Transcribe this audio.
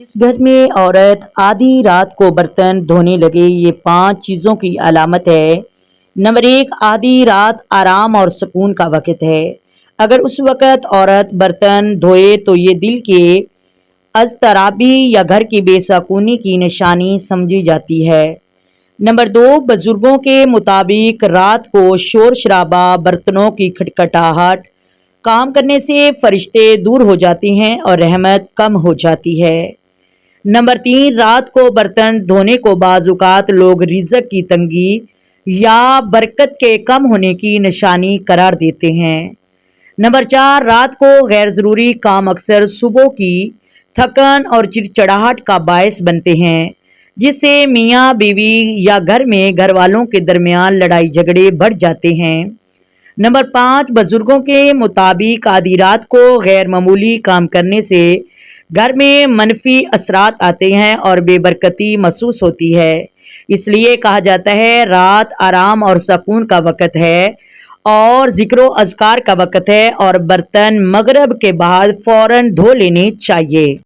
जिस घर में औरत आधी रात को बर्तन धोने लगे, ये 5 चीज़ों की अलामत है। नंबर 1, आधी रात आराम और सुकून का वक़्त है। अगर उस वक़्त औरत बर्तन धोए तो ये दिल के अज़तराबी या घर की बेसुकूनी की निशानी समझी जाती है। नंबर 2, बुज़ुर्गों के मुताबिक रात को शोर-शराबा, बर्तनों की खटखटाहट, काम करने से फ़रिश्ते दूर हो जाते हैं और रहमत कम हो जाती है। नंबर 3, रात को बर्तन धोने को बाज़-औक़ात लोग रिज़्क़ की तंगी या बरकत के कम होने की निशानी करार देते हैं। नंबर 4, रात को गैर ज़रूरी काम अक्सर सुबह की थकन और चिड़चिड़ाहट का बायस बनते हैं, जिससे मियाँ बीवी या घर में घरवालों के दरमियान लड़ाई झगड़े बढ़ जाते हैं। नंबर 5, बुज़ुर्गों के मुताबिक आधी रात को गैर मामूली काम करने से घर में मनफी असरात आते हैं और बेबरकती महसूस होती है। इसलिए कहा जाता है रात आराम और सुकून का वक़्त है और ज़िक्र व अज़कार का वक़्त है और बर्तन मगरिब के बाद फ़ौरन धो लेने चाहिए।